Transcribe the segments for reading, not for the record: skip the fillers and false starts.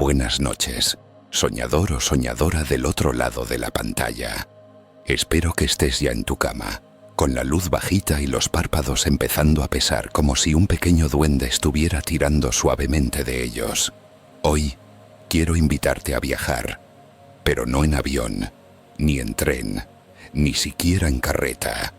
buenas noches, soñador o soñadora del otro lado de la pantalla. Espero que estés ya en tu cama, con la luz bajita y los párpados empezando a pesar como si un pequeño duende estuviera tirando suavemente de ellos. Hoy quiero invitarte a viajar, pero no en avión, ni en tren, ni siquiera en carreta.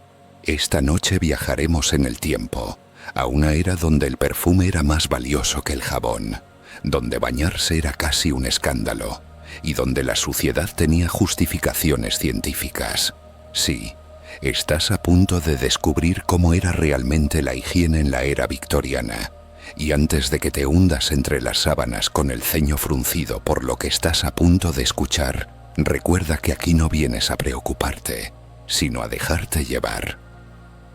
Esta noche viajaremos en el tiempo, a una era donde el perfume era más valioso que el jabón, donde bañarse era casi un escándalo y donde la suciedad tenía justificaciones científicas. Sí, estás a punto de descubrir cómo era realmente la higiene en la era victoriana, y antes de que te hundas entre las sábanas con el ceño fruncido por lo que estás a punto de escuchar, recuerda que aquí no vienes a preocuparte, sino a dejarte llevar.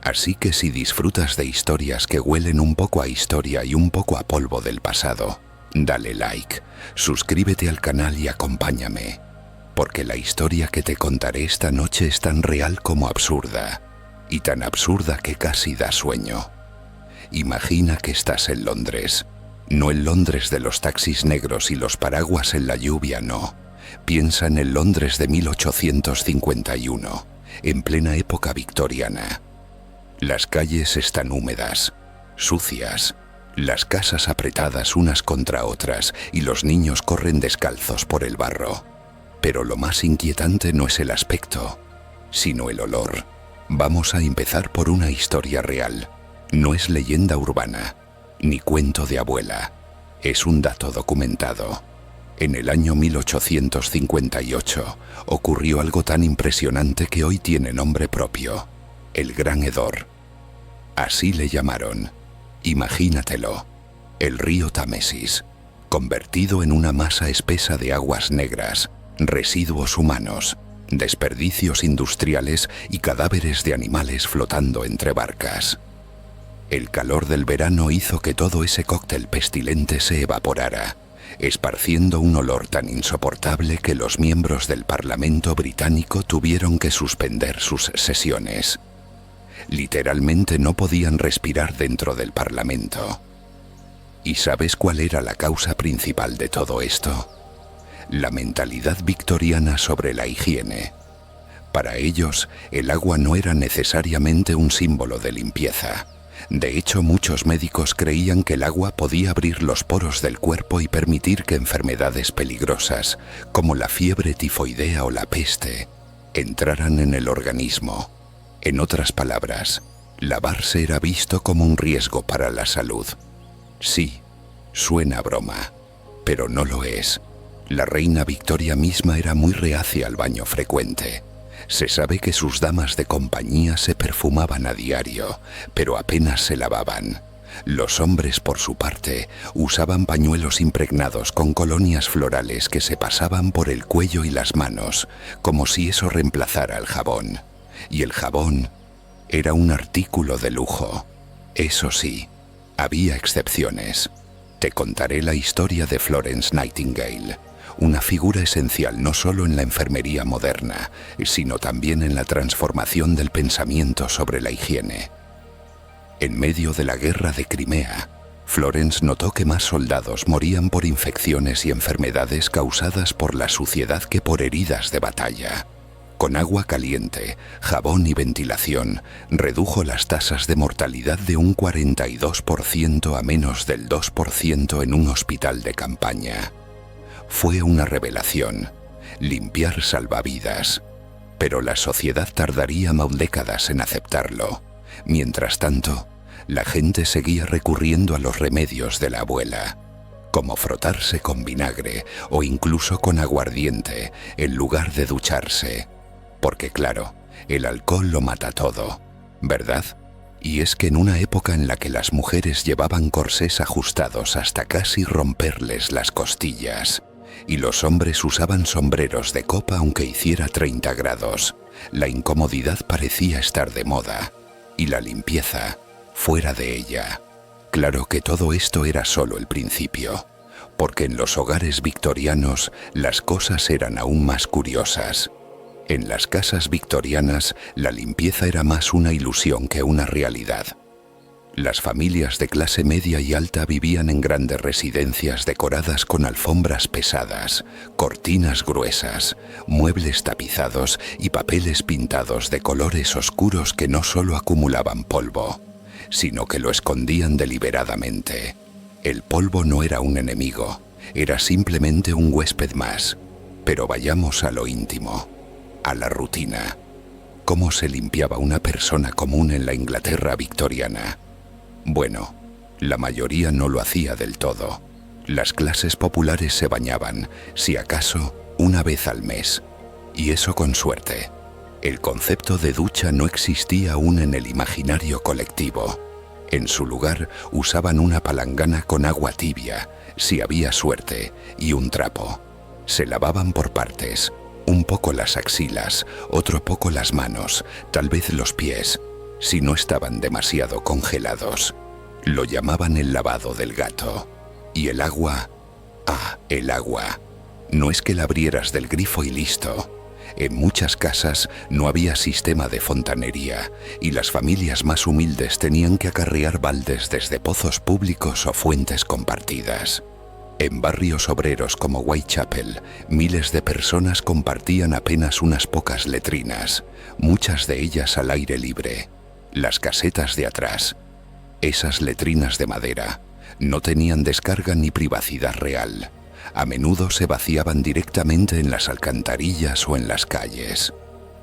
Así que si disfrutas de historias que huelen un poco a historia y un poco a polvo del pasado, dale like, suscríbete al canal y acompáñame, porque la historia que te contaré esta noche es tan real como absurda, y tan absurda que casi da sueño. Imagina que estás en Londres, no el Londres de los taxis negros y los paraguas en la lluvia, no. Piensa en el Londres de 1851, en plena época victoriana. Las calles están húmedas, sucias, las casas apretadas unas contra otras y los niños corren descalzos por el barro. Pero lo más inquietante no es el aspecto, sino el olor. Vamos a empezar por una historia real. No es leyenda urbana, ni cuento de abuela. Es un dato documentado. En el año 1858 ocurrió algo tan impresionante que hoy tiene nombre propio: el Gran Hedor. Así le llamaron. Imagínatelo, el río Támesis, convertido en una masa espesa de aguas negras, residuos humanos, desperdicios industriales y cadáveres de animales flotando entre barcas. El calor del verano hizo que todo ese cóctel pestilente se evaporara, esparciendo un olor tan insoportable que los miembros del Parlamento británico tuvieron que suspender sus sesiones. Literalmente no podían respirar dentro del Parlamento. ¿Y sabes cuál era la causa principal de todo esto? La mentalidad victoriana sobre la higiene. Para ellos, el agua no era necesariamente un símbolo de limpieza. De hecho, muchos médicos creían que el agua podía abrir los poros del cuerpo y permitir que enfermedades peligrosas, como la fiebre tifoidea o la peste, entraran en el organismo. En otras palabras, lavarse era visto como un riesgo para la salud. Sí, suena a broma, pero no lo es. La reina Victoria misma era muy reacia al baño frecuente. Se sabe que sus damas de compañía se perfumaban a diario, pero apenas se lavaban. Los hombres, por su parte, usaban pañuelos impregnados con colonias florales que se pasaban por el cuello y las manos, como si eso reemplazara al jabón. Y el jabón era un artículo de lujo. Eso sí, había excepciones. Te contaré la historia de Florence Nightingale, una figura esencial no solo en la enfermería moderna, sino también en la transformación del pensamiento sobre la higiene. En medio de la guerra de Crimea, Florence notó que más soldados morían por infecciones y enfermedades causadas por la suciedad que por heridas de batalla. Con agua caliente, jabón y ventilación, redujo las tasas de mortalidad de un 42% a menos del 2% en un hospital de campaña. Fue una revelación, limpiar salvavidas, pero la sociedad tardaría aún décadas en aceptarlo. Mientras tanto, la gente seguía recurriendo a los remedios de la abuela, como frotarse con vinagre o incluso con aguardiente en lugar de ducharse. Porque claro, el alcohol lo mata todo, ¿verdad? Y es que en una época en la que las mujeres llevaban corsés ajustados hasta casi romperles las costillas, y los hombres usaban sombreros de copa aunque hiciera 30 grados, la incomodidad parecía estar de moda, y la limpieza fuera de ella. Claro que todo esto era solo el principio, porque en los hogares victorianos las cosas eran aún más curiosas. En las casas victorianas, la limpieza era más una ilusión que una realidad. Las familias de clase media y alta vivían en grandes residencias decoradas con alfombras pesadas, cortinas gruesas, muebles tapizados y papeles pintados de colores oscuros que no solo acumulaban polvo, sino que lo escondían deliberadamente. El polvo no era un enemigo, era simplemente un huésped más. Pero vayamos a lo íntimo, a la rutina. ¿Cómo se limpiaba una persona común en la Inglaterra victoriana? Bueno, la mayoría no lo hacía del todo. Las clases populares se bañaban, si acaso, una vez al mes. Y eso con suerte. El concepto de ducha no existía aún en el imaginario colectivo. En su lugar usaban una palangana con agua tibia, si había suerte, y un trapo. Se lavaban por partes, un poco las axilas, otro poco las manos, tal vez los pies, si no estaban demasiado congelados. Lo llamaban el lavado del gato. Y el agua... el agua. No es que la abrieras del grifo y listo. En muchas casas no había sistema de fontanería y las familias más humildes tenían que acarrear baldes desde pozos públicos o fuentes compartidas. En barrios obreros como Whitechapel, miles de personas compartían apenas unas pocas letrinas, muchas de ellas al aire libre. Las casetas de atrás, esas letrinas de madera, no tenían descarga ni privacidad real. A menudo se vaciaban directamente en las alcantarillas o en las calles.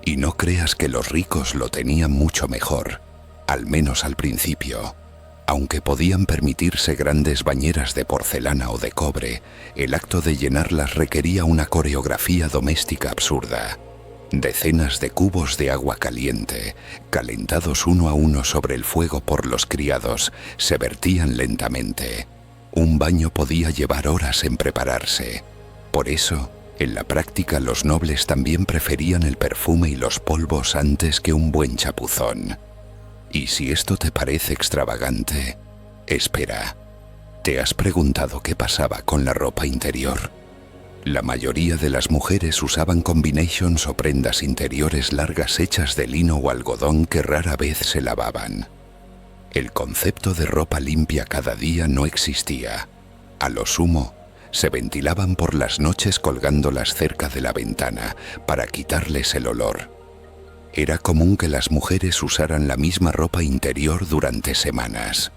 Y no creas que los ricos lo tenían mucho mejor, al menos al principio. Aunque podían permitirse grandes bañeras de porcelana o de cobre, el acto de llenarlas requería una coreografía doméstica absurda. Decenas de cubos de agua caliente, calentados uno a uno sobre el fuego por los criados, se vertían lentamente. Un baño podía llevar horas en prepararse. Por eso, en la práctica los nobles también preferían el perfume y los polvos antes que un buen chapuzón. Y si esto te parece extravagante, espera. ¿Te has preguntado qué pasaba con la ropa interior? La mayoría de las mujeres usaban combinations o prendas interiores largas hechas de lino o algodón que rara vez se lavaban. El concepto de ropa limpia cada día no existía. A lo sumo, se ventilaban por las noches colgándolas cerca de la ventana para quitarles el olor. Era común que las mujeres usaran la misma ropa interior durante semanas.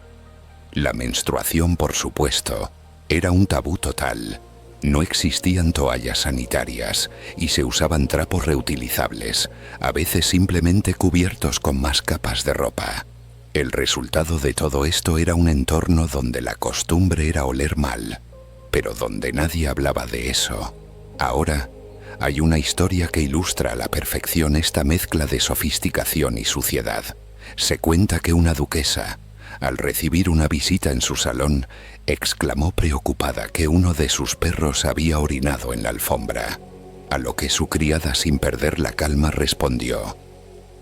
La menstruación, por supuesto, era un tabú total. No existían toallas sanitarias y se usaban trapos reutilizables, a veces simplemente cubiertos con más capas de ropa. El resultado de todo esto era un entorno donde la costumbre era oler mal, pero donde nadie hablaba de eso. Ahora, hay una historia que ilustra a la perfección esta mezcla de sofisticación y suciedad. Se cuenta que una duquesa, al recibir una visita en su salón, exclamó preocupada que uno de sus perros había orinado en la alfombra, a lo que su criada, sin perder la calma, respondió: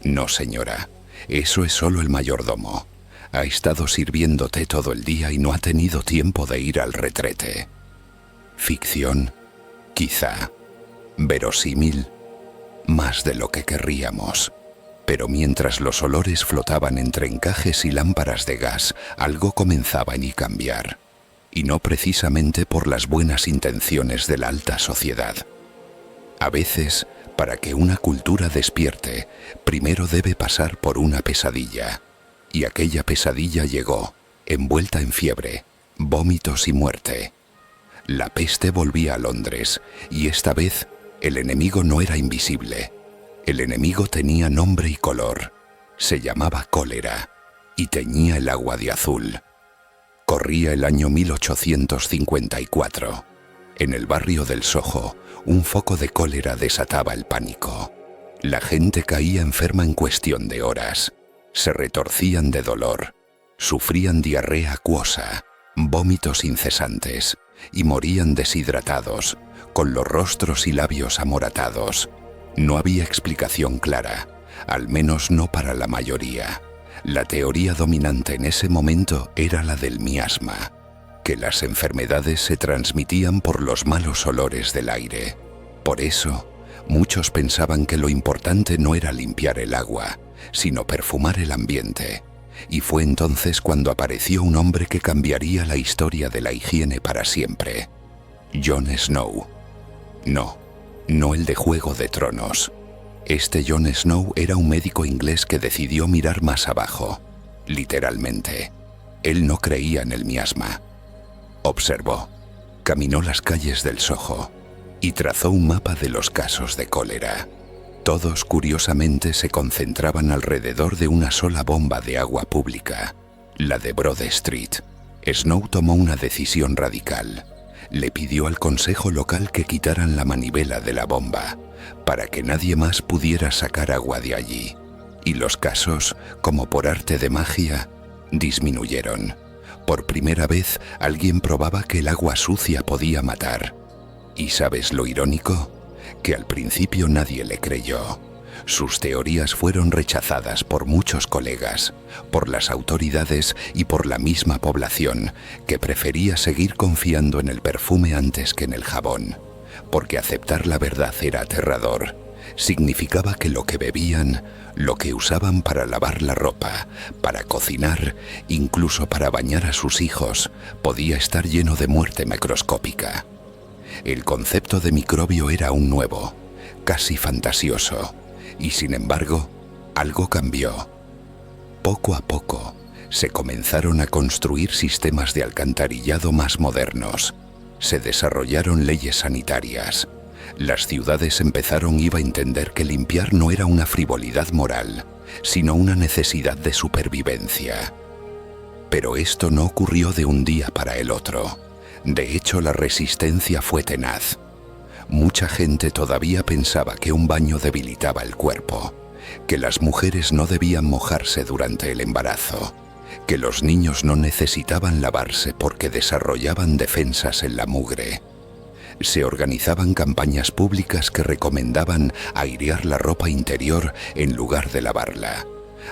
«No, señora, eso es solo el mayordomo. Ha estado sirviéndote todo el día y no ha tenido tiempo de ir al retrete». Ficción, quizá. Verosímil, más de lo que querríamos. Pero mientras los olores flotaban entre encajes y lámparas de gas, algo comenzaba a cambiar. Y no precisamente por las buenas intenciones de la alta sociedad. A veces, para que una cultura despierte, primero debe pasar por una pesadilla. Y aquella pesadilla llegó, envuelta en fiebre, vómitos y muerte. La peste volvía a Londres, y esta vez el enemigo no era invisible. El enemigo tenía nombre y color. Se llamaba cólera, y teñía el agua de azul. Corría el año 1854. En el barrio del Soho, un foco de cólera desataba el pánico. La gente caía enferma en cuestión de horas. Se retorcían de dolor, sufrían diarrea acuosa, vómitos incesantes, y morían deshidratados, con los rostros y labios amoratados. No había explicación clara, al menos no para la mayoría. La teoría dominante en ese momento era la del miasma, que las enfermedades se transmitían por los malos olores del aire. Por eso, muchos pensaban que lo importante no era limpiar el agua, sino perfumar el ambiente, Y fue entonces cuando apareció un hombre que cambiaría la historia de la higiene para siempre. Jon Snow. No, no el de Juego de Tronos. Este Jon Snow era un médico inglés que decidió mirar más abajo, literalmente. Él no creía en el miasma. Observó, caminó las calles del Soho y trazó un mapa de los casos de cólera. Todos, curiosamente, se concentraban alrededor de una sola bomba de agua pública, la de Broad Street. Snow tomó una decisión radical. Le pidió al consejo local que quitaran la manivela de la bomba, para que nadie más pudiera sacar agua de allí. Y los casos, como por arte de magia, disminuyeron. Por primera vez, alguien probaba que el agua sucia podía matar. ¿Y sabes lo irónico? Que al principio nadie le creyó. Sus teorías fueron rechazadas por muchos colegas, por las autoridades y por la misma población, que prefería seguir confiando en el perfume antes que en el jabón, porque aceptar la verdad era aterrador. Significaba que lo que bebían, lo que usaban para lavar la ropa, para cocinar, incluso para bañar a sus hijos, podía estar lleno de muerte microscópica. El concepto de microbio era aún nuevo, casi fantasioso, y sin embargo, algo cambió. Poco a poco, se comenzaron a construir sistemas de alcantarillado más modernos. Se desarrollaron leyes sanitarias. Las ciudades empezaron a entender que limpiar no era una frivolidad moral, sino una necesidad de supervivencia. Pero esto no ocurrió de un día para el otro. De hecho, la resistencia fue tenaz. Mucha gente todavía pensaba que un baño debilitaba el cuerpo, que las mujeres no debían mojarse durante el embarazo, que los niños no necesitaban lavarse porque desarrollaban defensas en la mugre. Se organizaban campañas públicas que recomendaban airear la ropa interior en lugar de lavarla.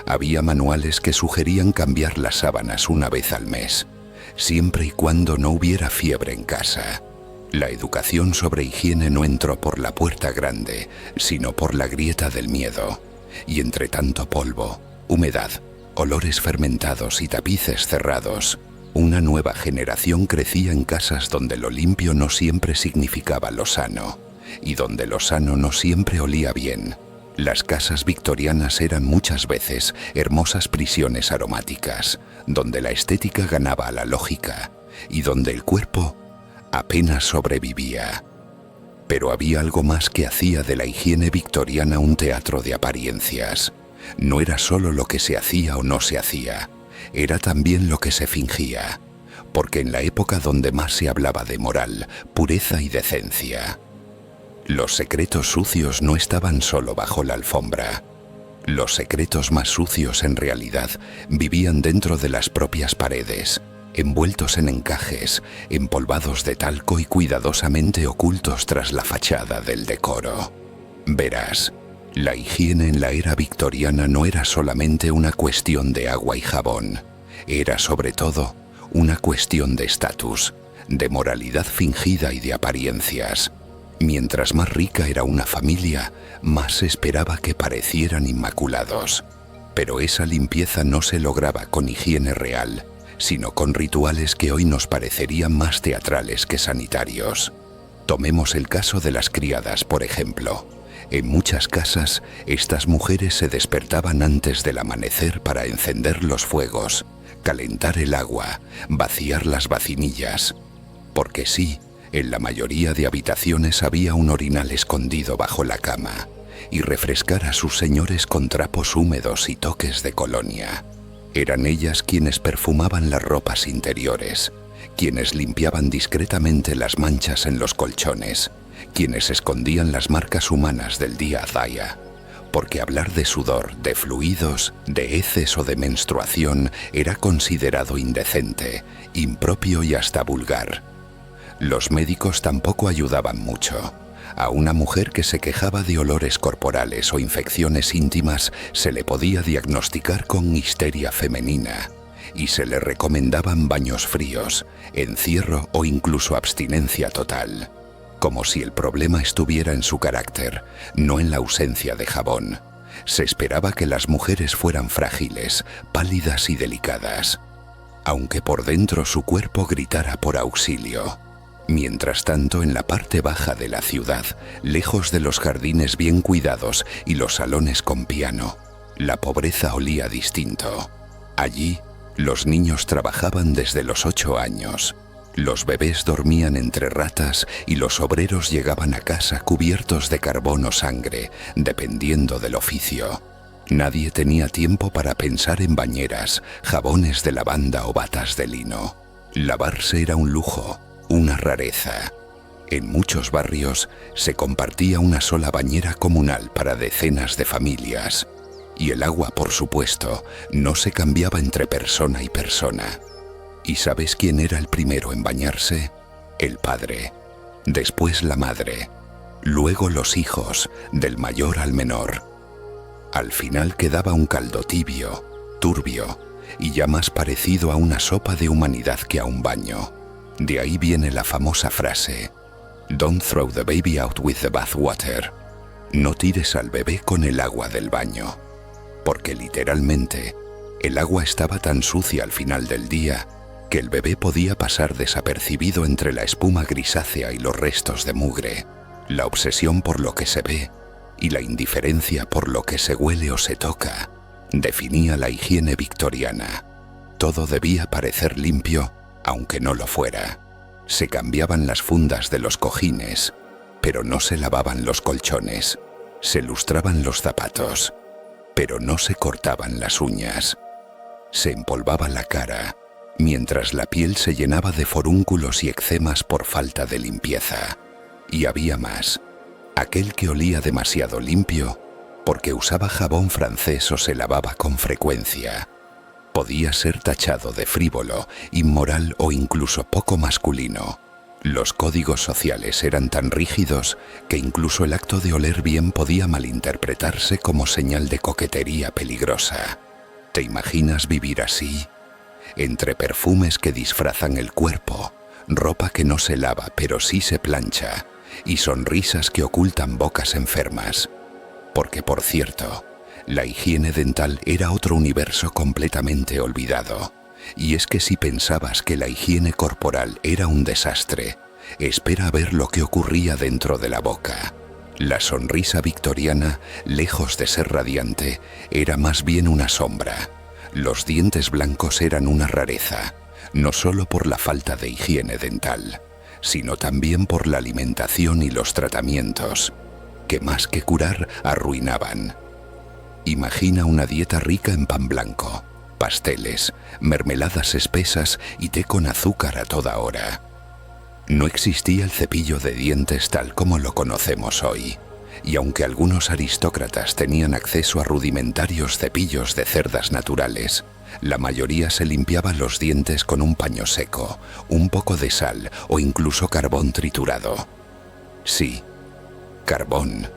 Había manuales que sugerían cambiar las sábanas una vez al mes, siempre y cuando no hubiera fiebre en casa. La educación sobre higiene no entró por la puerta grande, sino por la grieta del miedo. Y entre tanto polvo, humedad, olores fermentados y tapices cerrados, una nueva generación crecía en casas donde lo limpio no siempre significaba lo sano, y donde lo sano no siempre olía bien. Las casas victorianas eran muchas veces hermosas prisiones aromáticas, donde la estética ganaba a la lógica, y donde el cuerpo apenas sobrevivía. Pero había algo más que hacía de la higiene victoriana un teatro de apariencias. No era solo lo que se hacía o no se hacía, era también lo que se fingía, porque en la época donde más se hablaba de moral, pureza y decencia, los secretos sucios no estaban solo bajo la alfombra. Los secretos más sucios en realidad vivían dentro de las propias paredes, envueltos en encajes, empolvados de talco y cuidadosamente ocultos tras la fachada del decoro. Verás, la higiene en la era victoriana no era solamente una cuestión de agua y jabón, era sobre todo una cuestión de estatus, de moralidad fingida y de apariencias. Mientras más rica era una familia, más se esperaba que parecieran inmaculados. Pero esa limpieza no se lograba con higiene real, sino con rituales que hoy nos parecerían más teatrales que sanitarios. Tomemos el caso de las criadas, por ejemplo. En muchas casas, estas mujeres se despertaban antes del amanecer para encender los fuegos, calentar el agua, vaciar las vacinillas. Porque sí, en la mayoría de habitaciones había un orinal escondido bajo la cama, y refrescar a sus señores con trapos húmedos y toques de colonia. Eran ellas quienes perfumaban las ropas interiores, quienes limpiaban discretamente las manchas en los colchones, quienes escondían las marcas humanas del día a día, porque hablar de sudor, de fluidos, de heces o de menstruación era considerado indecente, impropio y hasta vulgar. Los médicos tampoco ayudaban mucho. A una mujer que se quejaba de olores corporales o infecciones íntimas se le podía diagnosticar con histeria femenina y se le recomendaban baños fríos, encierro o incluso abstinencia total, como si el problema estuviera en su carácter, no en la ausencia de jabón. se esperaba que las mujeres fueran frágiles, pálidas y delicadas, aunque por dentro su cuerpo gritara por auxilio. Mientras tanto, en la parte baja de la ciudad, lejos de los jardines bien cuidados y los salones con piano, la pobreza olía distinto. Allí, los niños trabajaban desde los 8 años. Los bebés dormían entre ratas y los obreros llegaban a casa cubiertos de carbón o sangre, dependiendo del oficio. Nadie tenía tiempo para pensar en bañeras, jabones de lavanda o batas de lino. Lavarse era un lujo, una rareza. En muchos barrios se compartía una sola bañera comunal para decenas de familias. Y el agua, por supuesto, no se cambiaba entre persona y persona. ¿Y sabes quién era el primero en bañarse? El padre, después la madre, luego los hijos, del mayor al menor. Al final quedaba un caldo tibio, turbio, y ya más parecido a una sopa de humanidad que a un baño. De ahí viene la famosa frase: "Don't throw the baby out with the bathwater". No tires al bebé con el agua del baño. Porque literalmente, el agua estaba tan sucia al final del día que el bebé podía pasar desapercibido entre la espuma grisácea y los restos de mugre, la obsesión por lo que se ve y la indiferencia por lo que se huele o se toca, definía la higiene victoriana. Todo debía parecer limpio, aunque no lo fuera. Se cambiaban las fundas de los cojines, pero no se lavaban los colchones. Se lustraban los zapatos, pero no se cortaban las uñas. Se empolvaba la cara, mientras la piel se llenaba de forúnculos y eczemas por falta de limpieza. Y había más: aquel que olía demasiado limpio, porque usaba jabón francés o se lavaba con frecuencia, podía ser tachado de frívolo, inmoral o incluso poco masculino. Los códigos sociales eran tan rígidos que incluso el acto de oler bien podía malinterpretarse como señal de coquetería peligrosa. ¿Te imaginas vivir así? Entre perfumes que disfrazan el cuerpo, ropa que no se lava pero sí se plancha, y sonrisas que ocultan bocas enfermas. Porque, por cierto, la higiene dental era otro universo completamente olvidado. Y es que si pensabas que la higiene corporal era un desastre, espera a ver lo que ocurría dentro de la boca. La sonrisa victoriana, lejos de ser radiante, era más bien una sombra. Los dientes blancos eran una rareza, no solo por la falta de higiene dental, sino también por la alimentación y los tratamientos, que más que curar, arruinaban. Imagina una dieta rica en pan blanco, pasteles, mermeladas espesas y té con azúcar a toda hora. No existía el cepillo de dientes tal como lo conocemos hoy, y aunque algunos aristócratas tenían acceso a rudimentarios cepillos de cerdas naturales, la mayoría se limpiaba los dientes con un paño seco, un poco de sal o incluso carbón triturado. Sí, carbón,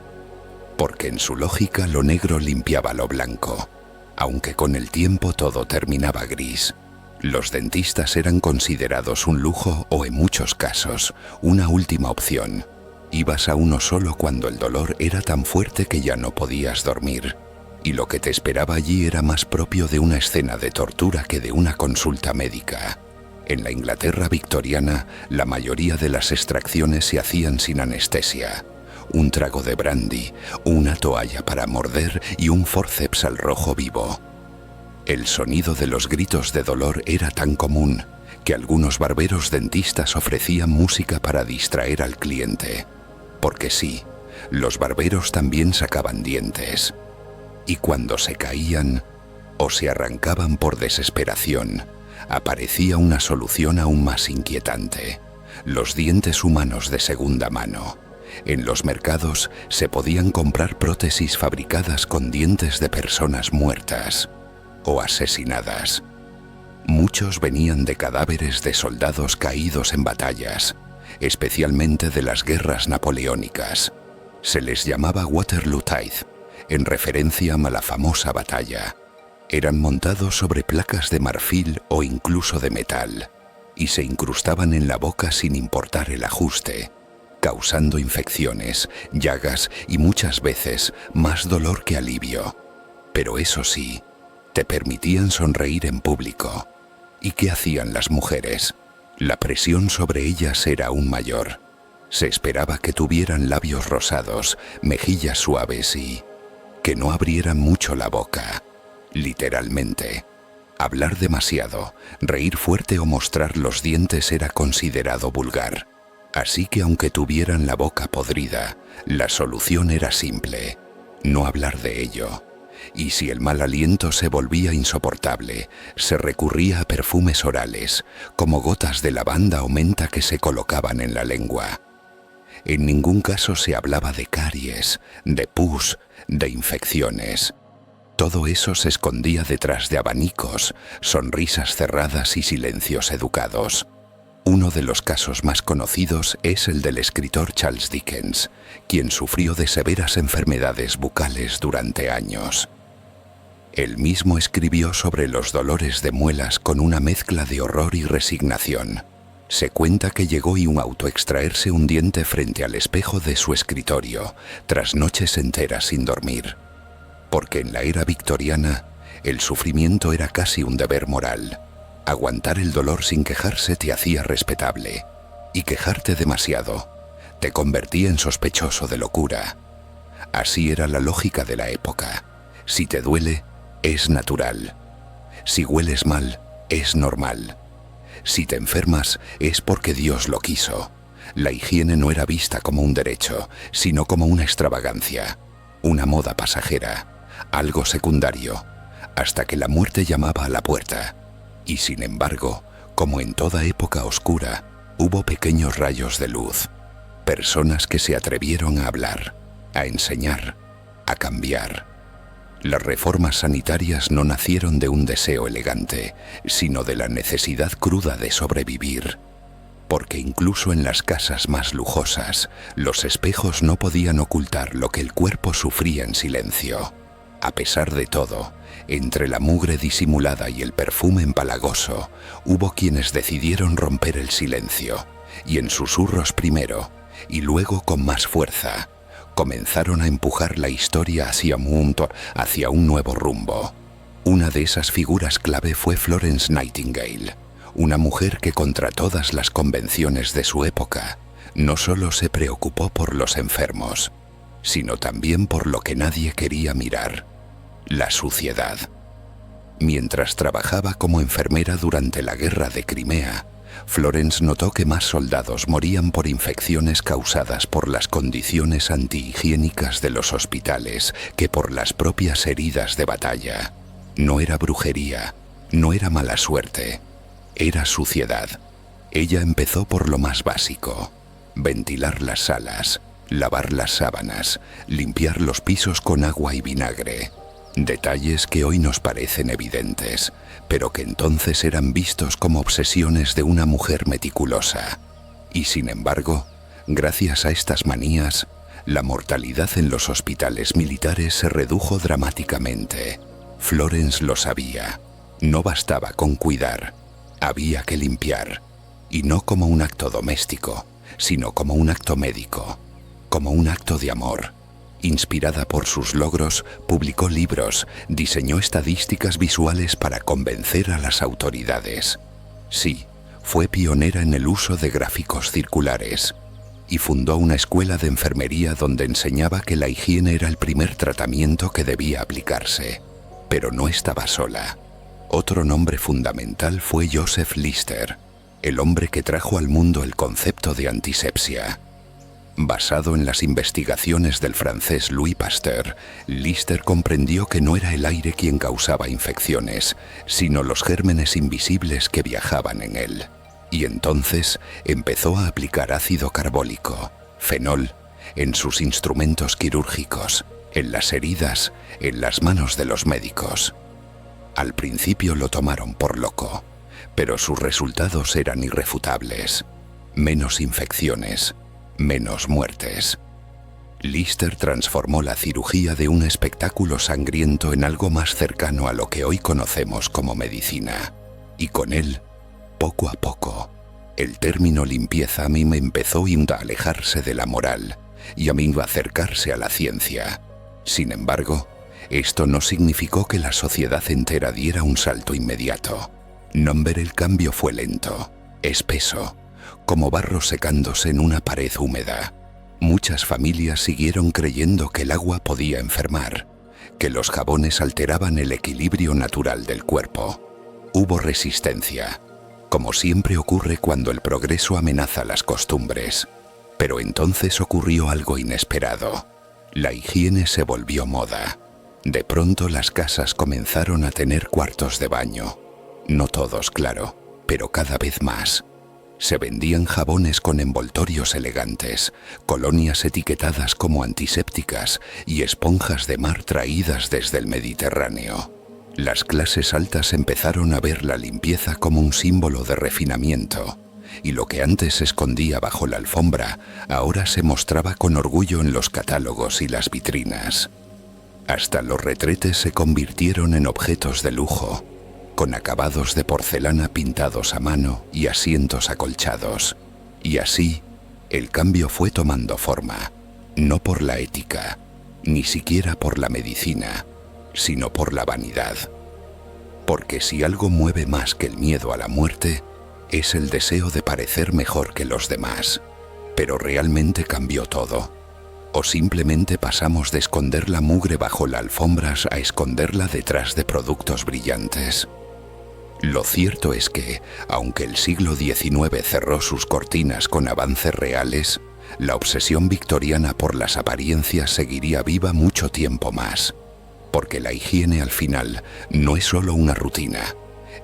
porque en su lógica lo negro limpiaba lo blanco, aunque con el tiempo todo terminaba gris. Los dentistas eran considerados un lujo o, en muchos casos, una última opción. Ibas a uno solo cuando el dolor era tan fuerte que ya no podías dormir, y lo que te esperaba allí era más propio de una escena de tortura que de una consulta médica. En la Inglaterra victoriana, la mayoría de las extracciones se hacían sin anestesia. Un trago de brandy, una toalla para morder y un forceps al rojo vivo. El sonido de los gritos de dolor era tan común que algunos barberos dentistas ofrecían música para distraer al cliente. Porque sí, los barberos también sacaban dientes. Y cuando se caían o se arrancaban por desesperación, aparecía una solución aún más inquietante: los dientes humanos de segunda mano. En los mercados se podían comprar prótesis fabricadas con dientes de personas muertas o asesinadas. Muchos venían de cadáveres de soldados caídos en batallas, especialmente de las guerras napoleónicas. Se les llamaba Waterloo Tithe, en referencia a la famosa batalla. Eran montados sobre placas de marfil o incluso de metal, y se incrustaban en la boca sin importar el ajuste, causando infecciones, llagas y muchas veces más dolor que alivio. Pero eso sí, te permitían sonreír en público. ¿Y qué hacían las mujeres? La presión sobre ellas era aún mayor. Se esperaba que tuvieran labios rosados, mejillas suaves y que no abrieran mucho la boca. Literalmente. Hablar demasiado, reír fuerte o mostrar los dientes era considerado vulgar. Así que aunque tuvieran la boca podrida, la solución era simple: no hablar de ello. Y si el mal aliento se volvía insoportable, se recurría a perfumes orales, como gotas de lavanda o menta que se colocaban en la lengua. En ningún caso se hablaba de caries, de pus, de infecciones. Todo eso se escondía detrás de abanicos, sonrisas cerradas y silencios educados. Uno de los casos más conocidos es el del escritor Charles Dickens, quien sufrió de severas enfermedades bucales durante años. Él mismo escribió sobre los dolores de muelas con una mezcla de horror y resignación. Se cuenta que llegó a autoextraerse un diente frente al espejo de su escritorio, tras noches enteras sin dormir. Porque en la era victoriana, el sufrimiento era casi un deber moral. Aguantar el dolor sin quejarse te hacía respetable, y quejarte demasiado te convertía en sospechoso de locura. Así era la lógica de la época. Si te duele, es natural. Si hueles mal, es normal. Si te enfermas, es porque Dios lo quiso. La higiene no era vista como un derecho, sino como una extravagancia, una moda pasajera, algo secundario, hasta que la muerte llamaba a la puerta. Y sin embargo, como en toda época oscura, hubo pequeños rayos de luz, personas que se atrevieron a hablar, a enseñar, a cambiar. Las reformas sanitarias no nacieron de un deseo elegante, sino de la necesidad cruda de sobrevivir. Porque incluso en las casas más lujosas, los espejos no podían ocultar lo que el cuerpo sufría en silencio. A pesar de todo, entre la mugre disimulada y el perfume empalagoso, hubo quienes decidieron romper el silencio, y en susurros primero, y luego con más fuerza, comenzaron a empujar la historia hacia un nuevo rumbo. Una de esas figuras clave fue Florence Nightingale, una mujer que contra todas las convenciones de su época, no solo se preocupó por los enfermos, sino también por lo que nadie quería mirar: la suciedad. Mientras trabajaba como enfermera durante la guerra de Crimea, Florence notó que más soldados morían por infecciones causadas por las condiciones antihigiénicas de los hospitales que por las propias heridas de batalla. No era brujería, no era mala suerte, era suciedad. Ella empezó por lo más básico: ventilar las salas, lavar las sábanas, limpiar los pisos con agua y vinagre. Detalles que hoy nos parecen evidentes, pero que entonces eran vistos como obsesiones de una mujer meticulosa. Y sin embargo, gracias a estas manías, la mortalidad en los hospitales militares se redujo dramáticamente. Florence lo sabía. No bastaba con cuidar, había que limpiar. Y no como un acto doméstico, sino como un acto médico, como un acto de amor. Inspirada por sus logros, publicó libros, diseñó estadísticas visuales para convencer a las autoridades. Sí, fue pionera en el uso de gráficos circulares y fundó una escuela de enfermería donde enseñaba que la higiene era el primer tratamiento que debía aplicarse. Pero no estaba sola. Otro nombre fundamental fue Joseph Lister, el hombre que trajo al mundo el concepto de antisepsia. Basado en las investigaciones del francés Louis Pasteur, Lister comprendió que no era el aire quien causaba infecciones, sino los gérmenes invisibles que viajaban en él. Y entonces empezó a aplicar ácido carbólico, fenol, en sus instrumentos quirúrgicos, en las heridas, en las manos de los médicos. Al principio lo tomaron por loco, pero sus resultados eran irrefutables. Menos infecciones, menos muertes. Lister transformó la cirugía de un espectáculo sangriento en algo más cercano a lo que hoy conocemos como medicina. Y con él, poco a poco, el término limpieza a mí me empezó a alejarse de la moral y a mí a acercarse a la ciencia. Sin embargo, Esto no significó que la sociedad entera diera un salto inmediato. No, el cambio fue lento, espeso, como barro secándose en una pared húmeda. Muchas familias siguieron creyendo que el agua podía enfermar, que los jabones alteraban el equilibrio natural del cuerpo. Hubo resistencia, como siempre ocurre cuando el progreso amenaza las costumbres. Pero entonces ocurrió algo inesperado. La higiene se volvió moda. De pronto las casas comenzaron a tener cuartos de baño. No todos, claro, pero cada vez más. Se vendían jabones con envoltorios elegantes, colonias etiquetadas como antisépticas y esponjas de mar traídas desde el Mediterráneo. Las clases altas empezaron a ver la limpieza como un símbolo de refinamiento, y lo que antes se escondía bajo la alfombra, ahora se mostraba con orgullo en los catálogos y las vitrinas. Hasta los retretes se convirtieron en objetos de lujo, con acabados de porcelana pintados a mano y asientos acolchados. Y así, el cambio fue tomando forma, no por la ética, ni siquiera por la medicina, sino por la vanidad. Porque si algo mueve más que el miedo a la muerte, es el deseo de parecer mejor que los demás. Pero realmente cambió todo. O simplemente pasamos de esconder la mugre bajo las alfombras a esconderla detrás de productos brillantes. Lo cierto es que, aunque el siglo XIX cerró sus cortinas con avances reales, la obsesión victoriana por las apariencias seguiría viva mucho tiempo más. Porque la higiene al final no es solo una rutina,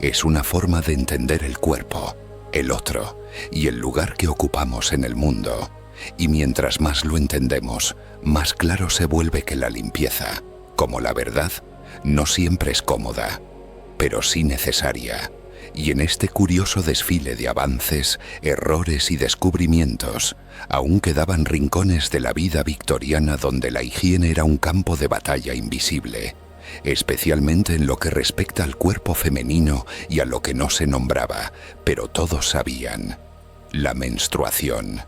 es una forma de entender el cuerpo, el otro y el lugar que ocupamos en el mundo. Y mientras más lo entendemos, más claro se vuelve que la limpieza, como la verdad, no siempre es cómoda, pero sí necesaria. Y en este curioso desfile de avances, errores y descubrimientos, aún quedaban rincones de la vida victoriana donde la higiene era un campo de batalla invisible, especialmente en lo que respecta al cuerpo femenino y a lo que no se nombraba, pero todos sabían: la menstruación.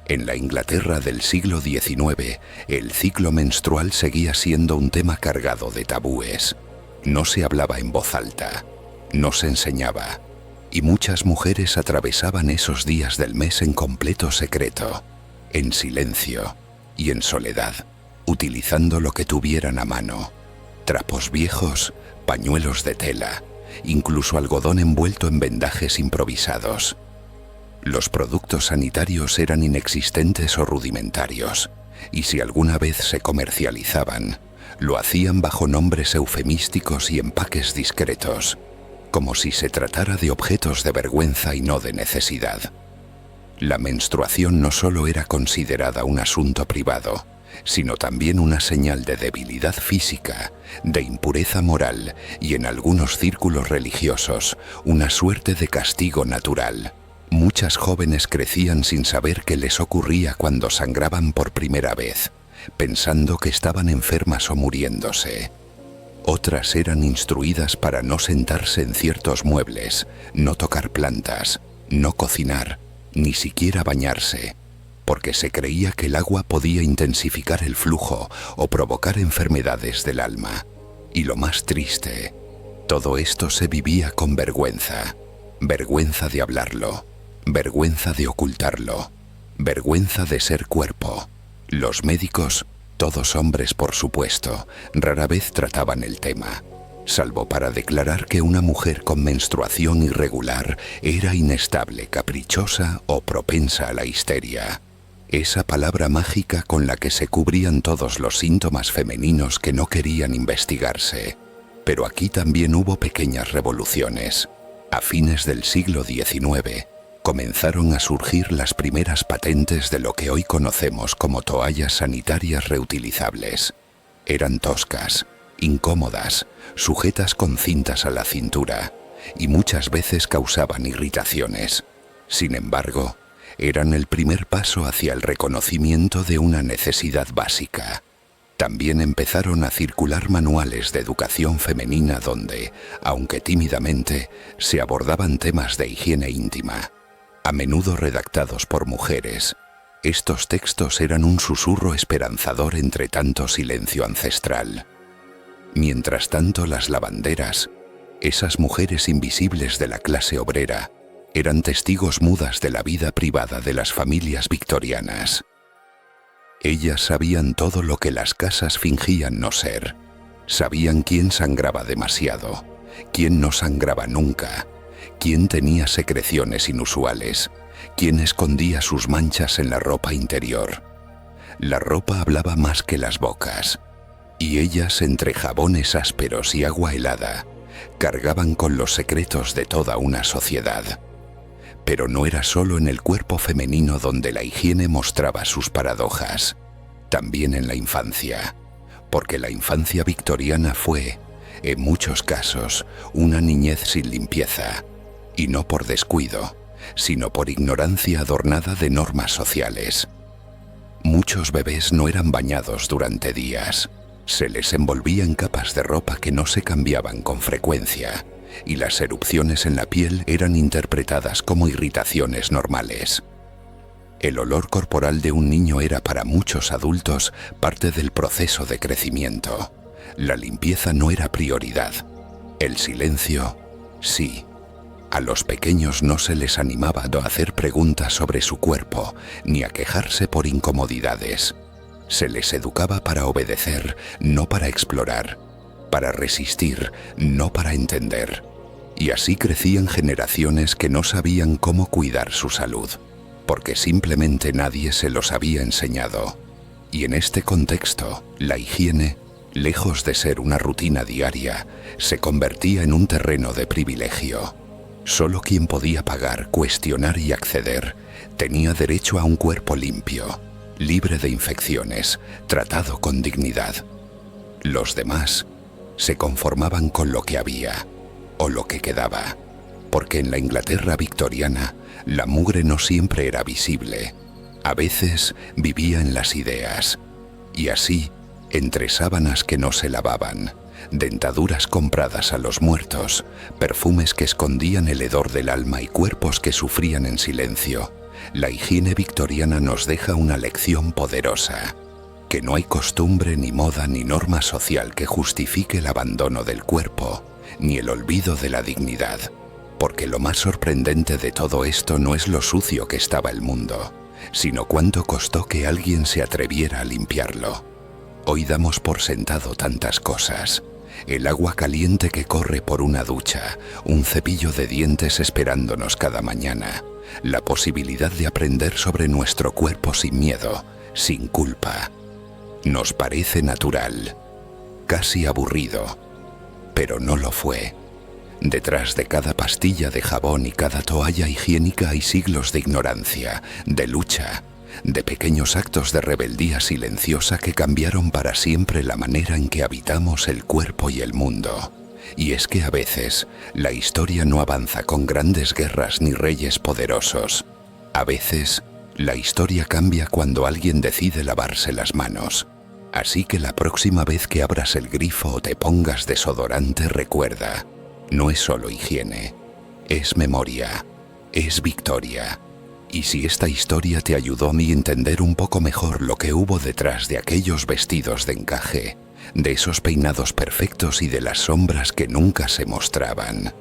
En la Inglaterra del siglo XIX, el ciclo menstrual seguía siendo un tema cargado de tabúes. No se hablaba en voz alta, no se enseñaba, y muchas mujeres atravesaban esos días del mes en completo secreto, en silencio y en soledad, utilizando lo que tuvieran a mano: trapos viejos, pañuelos de tela, incluso algodón envuelto en vendajes improvisados. Los productos sanitarios eran inexistentes o rudimentarios, y si alguna vez se comercializaban, lo hacían bajo nombres eufemísticos y empaques discretos, como si se tratara de objetos de vergüenza y no de necesidad. La menstruación no solo era considerada un asunto privado, sino también una señal de debilidad física, de impureza moral y, en algunos círculos religiosos, una suerte de castigo natural. Muchas jóvenes crecían sin saber qué les ocurría cuando sangraban por primera vez, pensando que estaban enfermas o muriéndose. Otras eran instruidas para no sentarse en ciertos muebles, no tocar plantas, no cocinar, ni siquiera bañarse, porque se creía que el agua podía intensificar el flujo o provocar enfermedades del alma. Y lo más triste, todo esto se vivía con vergüenza. Vergüenza de hablarlo, vergüenza de ocultarlo, vergüenza de ser cuerpo. Los médicos, todos hombres por supuesto, rara vez trataban el tema, salvo para declarar que una mujer con menstruación irregular era inestable, caprichosa o propensa a la histeria. Esa palabra mágica con la que se cubrían todos los síntomas femeninos que no querían investigarse. Pero aquí también hubo pequeñas revoluciones. A fines del siglo XIX, comenzaron a surgir las primeras patentes de lo que hoy conocemos como toallas sanitarias reutilizables. Eran toscas, incómodas, sujetas con cintas a la cintura, y muchas veces causaban irritaciones. Sin embargo, eran el primer paso hacia el reconocimiento de una necesidad básica. También empezaron a circular manuales de educación femenina donde, aunque tímidamente, se abordaban temas de higiene íntima. A menudo redactados por mujeres, estos textos eran un susurro esperanzador entre tanto silencio ancestral. Mientras tanto, las lavanderas, esas mujeres invisibles de la clase obrera, eran testigos mudas de la vida privada de las familias victorianas. Ellas sabían todo lo que las casas fingían no ser. Sabían quién sangraba demasiado, quién no sangraba nunca, quién tenía secreciones inusuales, quién escondía sus manchas en la ropa interior. La ropa hablaba más que las bocas, y ellas, entre jabones ásperos y agua helada, cargaban con los secretos de toda una sociedad. Pero no era solo en el cuerpo femenino donde la higiene mostraba sus paradojas, también en la infancia, porque la infancia victoriana fue, en muchos casos, una niñez sin limpieza, y no por descuido, sino por ignorancia adornada de normas sociales. Muchos bebés no eran bañados durante días, se les envolvía en capas de ropa que no se cambiaban con frecuencia, y las erupciones en la piel eran interpretadas como irritaciones normales. El olor corporal de un niño era para muchos adultos parte del proceso de crecimiento. La limpieza no era prioridad. El silencio, sí. A los pequeños no se les animaba a hacer preguntas sobre su cuerpo, ni a quejarse por incomodidades. Se les educaba para obedecer, no para explorar, para resistir, no para entender. Y así crecían generaciones que no sabían cómo cuidar su salud, porque simplemente nadie se los había enseñado. Y en este contexto, la higiene, lejos de ser una rutina diaria, se convertía en un terreno de privilegio. Solo quien podía pagar, cuestionar y acceder, tenía derecho a un cuerpo limpio, libre de infecciones, tratado con dignidad. Los demás se conformaban con lo que había, o lo que quedaba, porque en la Inglaterra victoriana la mugre no siempre era visible. A veces vivía en las ideas, y así, entre sábanas que no se lavaban, dentaduras compradas a los muertos, perfumes que escondían el hedor del alma y cuerpos que sufrían en silencio, la higiene victoriana nos deja una lección poderosa: que no hay costumbre, ni moda, ni norma social que justifique el abandono del cuerpo, ni el olvido de la dignidad. Porque lo más sorprendente de todo esto no es lo sucio que estaba el mundo, sino cuánto costó que alguien se atreviera a limpiarlo. Hoy damos por sentado tantas cosas: el agua caliente que corre por una ducha, un cepillo de dientes esperándonos cada mañana, la posibilidad de aprender sobre nuestro cuerpo sin miedo, sin culpa. Nos parece natural, casi aburrido, pero no lo fue. Detrás de cada pastilla de jabón y cada toalla higiénica hay siglos de ignorancia, de lucha, de pequeños actos de rebeldía silenciosa que cambiaron para siempre la manera en que habitamos el cuerpo y el mundo. Y es que a veces la historia no avanza con grandes guerras ni reyes poderosos. A veces la historia cambia cuando alguien decide lavarse las manos. Así que la próxima vez que abras el grifo o te pongas desodorante, recuerda: no es solo higiene, es memoria, es victoria. Y si esta historia te ayudó a mí entender un poco mejor lo que hubo detrás de aquellos vestidos de encaje, de esos peinados perfectos y de las sombras que nunca se mostraban,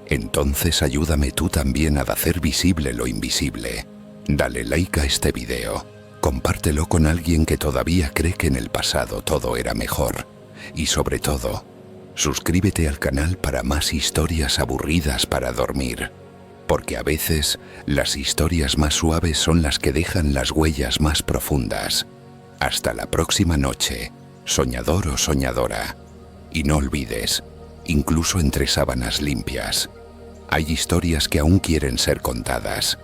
entonces ayúdame tú también a hacer visible lo invisible. Dale like a este video, compártelo con alguien que todavía cree que en el pasado todo era mejor. Y sobre todo, suscríbete al canal para más historias aburridas para dormir. Porque a veces las historias más suaves son las que dejan las huellas más profundas. Hasta la próxima noche, soñador o soñadora. Y no olvides, incluso entre sábanas limpias, hay historias que aún quieren ser contadas.